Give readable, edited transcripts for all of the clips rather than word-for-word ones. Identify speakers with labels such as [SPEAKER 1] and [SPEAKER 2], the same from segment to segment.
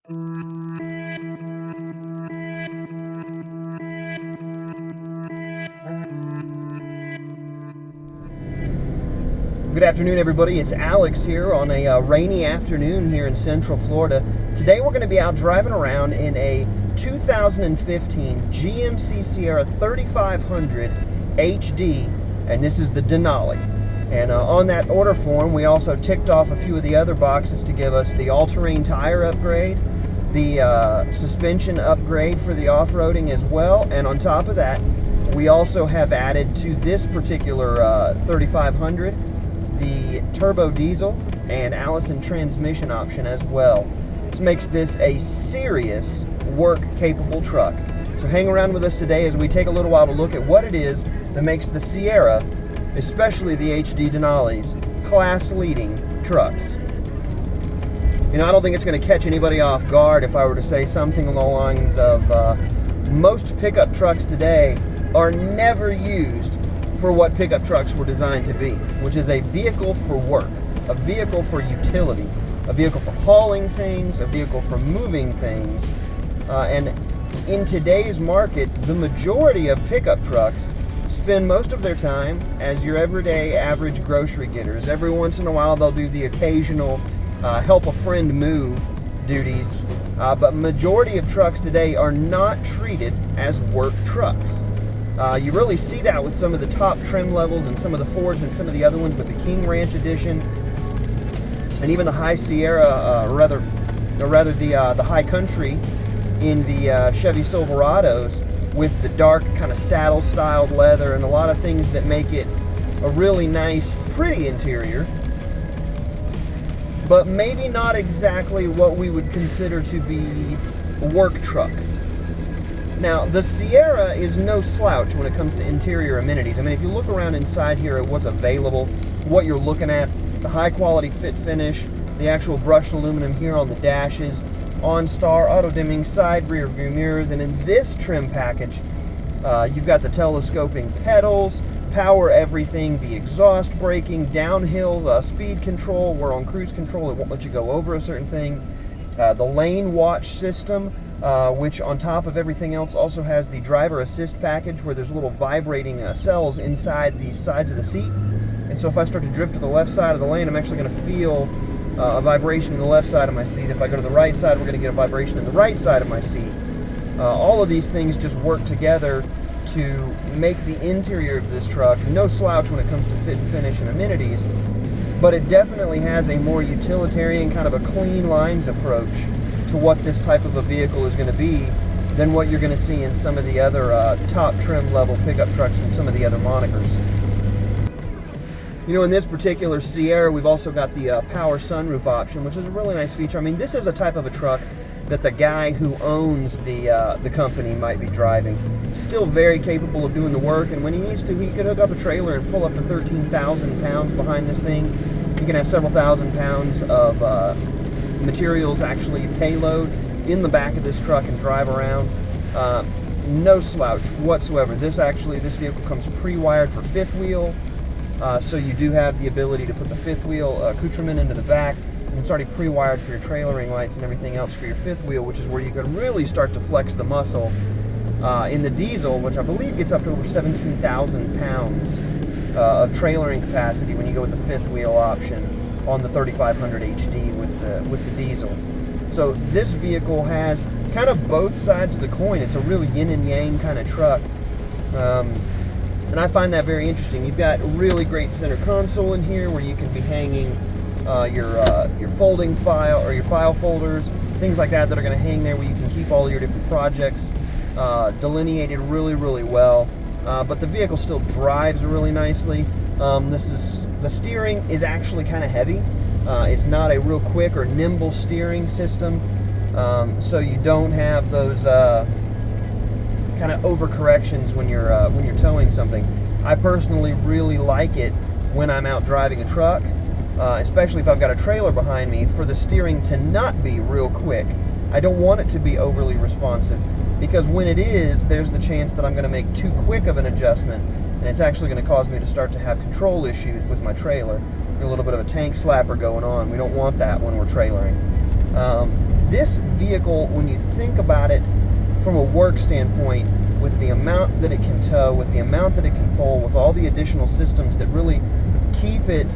[SPEAKER 1] Good afternoon, everybody. It's Alex here on a rainy afternoon here in Central Florida. Today we're going to be out driving around in a 2015 GMC Sierra 3500 HD, and this is the Denali. And on that order form, we also ticked off a few of the other boxes to give us the all-terrain tire upgrade, the suspension upgrade for the off-roading as well, and on top of that, we also have added to this particular 3500 the turbo diesel and Allison transmission option as well. This makes this a serious work-capable truck. So hang around with us today as we take a little while to look at what it is that makes the Sierra, especially the HD Denali's, class-leading trucks. You know, I don't think it's going to catch anybody off guard if I were to say something along the lines of most pickup trucks today are never used for what pickup trucks were designed to be, which is a vehicle for work, a vehicle for utility, a vehicle for hauling things, a vehicle for moving things. And in today's market, the majority of pickup trucks spend most of their time as your everyday average grocery getters. Every once in a while they'll do the occasional help a friend move duties, but majority of trucks today are not treated as work trucks. You really see that with some of the top trim levels and some of the Fords and some of the other ones with the King Ranch Edition, and even the High Sierra, rather the High Country in the Chevy Silverados with the dark kind of saddle-styled leather and a lot of things that make it a really nice, pretty interior, but maybe not exactly what we would consider to be a work truck. Now, the Sierra is no slouch when it comes to interior amenities. I mean, if you look around inside here at what's available, what you're looking at, the high-quality fit finish, the actual brushed aluminum here on the dashes, OnStar, auto-dimming side rear view mirrors, and in this trim package, you've got the telescoping pedals, power everything, the exhaust braking, downhill speed control, where on cruise control it won't let you go over a certain thing, the lane watch system, which on top of everything else also has the driver assist package where there's little vibrating cells inside the sides of the seat. And so if I start to drift to the left side of the lane, I'm actually going to feel a vibration in the left side of my seat. If I go to the right side, we're going to get a vibration in the right side of my seat. All of these things just work together to make the interior of this truck no slouch when it comes to fit and finish and amenities, but it definitely has a more utilitarian kind of a clean lines approach to what this type of a vehicle is going to be than what you're going to see in some of the other top trim level pickup trucks from some of the other monikers. You know, in this particular Sierra, we've also got the power sunroof option, which is a really nice feature. I mean, this is a type of a truck that the guy who owns the company might be driving. Still very capable of doing the work, and when he needs to, he could hook up a trailer and pull up to 13,000 pounds behind this thing. You can have several thousand pounds of materials, actually payload, in the back of this truck and drive around. No slouch whatsoever. This vehicle comes pre-wired for fifth wheel, so you do have the ability to put the fifth wheel accoutrement into the back, and it's already pre-wired for your trailering lights and everything else for your fifth wheel, which is where you can really start to flex the muscle in the diesel, which I believe gets up to over 17,000 pounds of trailering capacity when you go with the fifth wheel option on the 3500 HD with the diesel. So this vehicle has kind of both sides of the coin. It's a real yin and yang kind of truck, and I find that very interesting. You've got really great center console in here where you can be hanging your folding file or your file folders, things like that are going to hang there where you can keep all your different projects delineated really well. But the vehicle still drives really nicely. The steering is actually kind of heavy. It's not a real quick or nimble steering system, so you don't have those kind of overcorrections when you're towing something. I personally really like it when I'm out driving a truck, especially if I've got a trailer behind me, for the steering to not be real quick. I don't want it to be overly responsive, because when it is, there's the chance that I'm going to make too quick of an adjustment, and it's actually going to cause me to start to have control issues with my trailer. A little bit of a tank slapper going on. We don't want that when we're trailering. This vehicle, when you think about it from a work standpoint, with the amount that it can tow, with the amount that it can pull, with all the additional systems that really keep it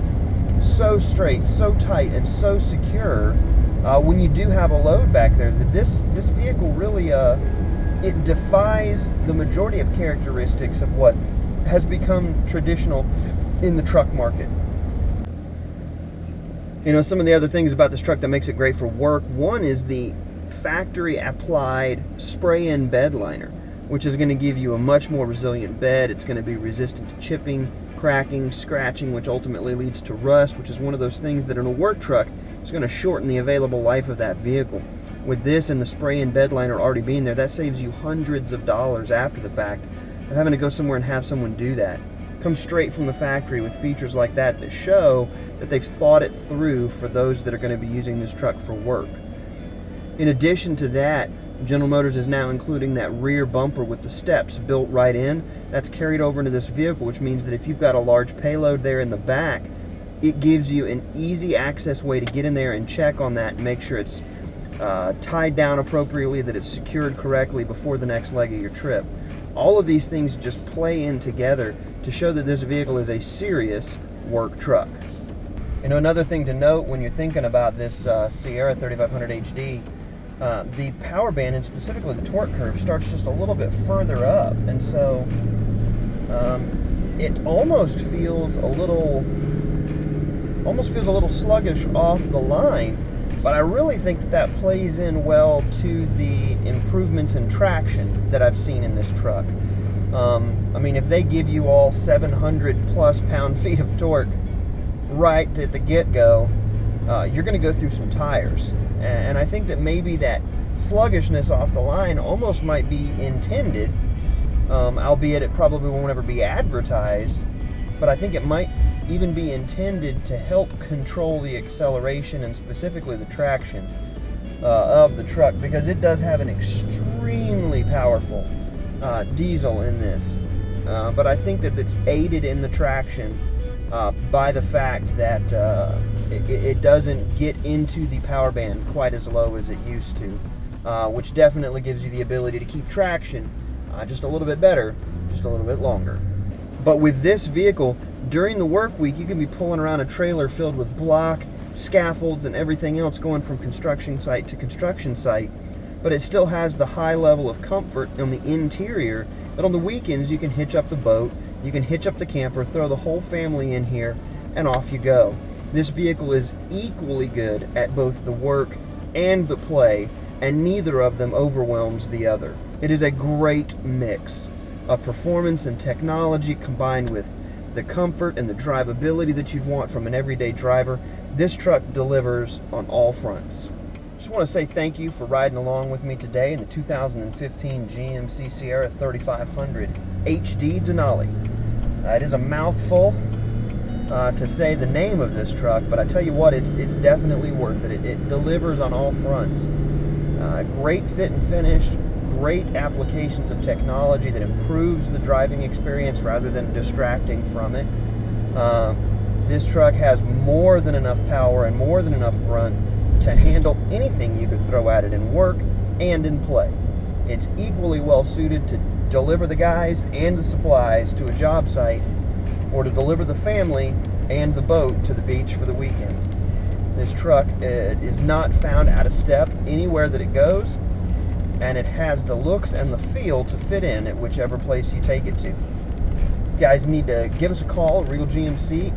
[SPEAKER 1] so straight, so tight, and so secure, when you do have a load back there, this vehicle really it defies the majority of characteristics of what has become traditional in the truck market. You know, some of the other things about this truck that makes it great for work, one is the factory applied spray-in bed liner, which is going to give you a much more resilient bed. It's going to be resistant to chipping, cracking, scratching, which ultimately leads to rust, which is one of those things that in a work truck is going to shorten the available life of that vehicle. With this and the spray-in bed liner already being there, that saves you hundreds of dollars after the fact of having to go somewhere and have someone do that. Comes straight from the factory with features like that that show that they've thought it through for those that are going to be using this truck for work. In addition to that, General Motors is now including that rear bumper with the steps built right in. That's carried over into this vehicle, which means that if you've got a large payload there in the back, it gives you an easy access way to get in there and check on that and make sure it's tied down appropriately, that it's secured correctly before the next leg of your trip. All of these things just play in together to show that this vehicle is a serious work truck. You know, another thing to note when you're thinking about this Sierra 3500 HD, the power band and specifically the torque curve starts just a little bit further up, and so it almost feels a little sluggish off the line. But I really think that that plays in well to the improvements in traction that I've seen in this truck. I mean, if they give you all 700 plus pound-feet of torque right at the get-go, you're going to go through some tires. And I think that maybe that sluggishness off the line almost might be intended, albeit it probably won't ever be advertised, but I think it might even be intended to help control the acceleration and specifically the traction of the truck, because it does have an extremely powerful diesel in this. But I think that it's aided in the traction by the fact that it doesn't get into the power band quite as low as it used to, which definitely gives you the ability to keep traction just a little bit better, just a little bit longer. But with this vehicle, during the work week, you can be pulling around a trailer filled with block, scaffolds, and everything else going from construction site to construction site, but it still has the high level of comfort on the interior that on the weekends you can hitch up the boat, you can hitch up the camper, throw the whole family in here, and off you go. This vehicle is equally good at both the work and the play, and neither of them overwhelms the other. It is a great mix of performance and technology combined with the comfort and the drivability that you'd want from an everyday driver. This truck delivers on all fronts. Just want to say thank you for riding along with me today in the 2015 GMC Sierra 3500 HD Denali. It is a mouthful to say the name of this truck, but I tell you what, it's definitely worth it. It delivers on all fronts. Great fit and finish, great applications of technology that improves the driving experience rather than distracting from it. This truck has more than enough power and more than enough grunt to handle anything you could throw at it in work and in play. It's equally well suited to deliver the guys and the supplies to a job site, or to deliver the family and the boat to the beach for the weekend. This truck is not found out of step anywhere that it goes, and it has the looks and the feel to fit in at whichever place you take it to. You guys need to give us a call, Regal GMC,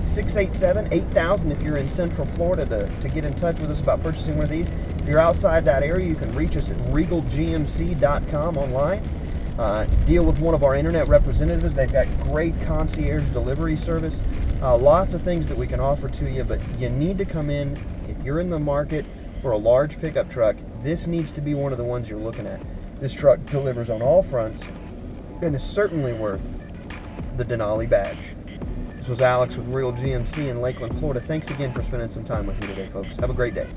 [SPEAKER 1] 863-687-8000 if you're in Central Florida to get in touch with us about purchasing one of these. If you're outside that area, you can reach us at regalgmc.com online. Deal with one of our internet representatives. They've got great concierge delivery service. Lots of things that we can offer to you, but you need to come in. If you're in the market for a large pickup truck, this needs to be one of the ones you're looking at. This truck delivers on all fronts and is certainly worth the Denali badge. This was Alex with Regal GMC in Lakeland, Florida. Thanks again for spending some time with me today, folks. Have a great day.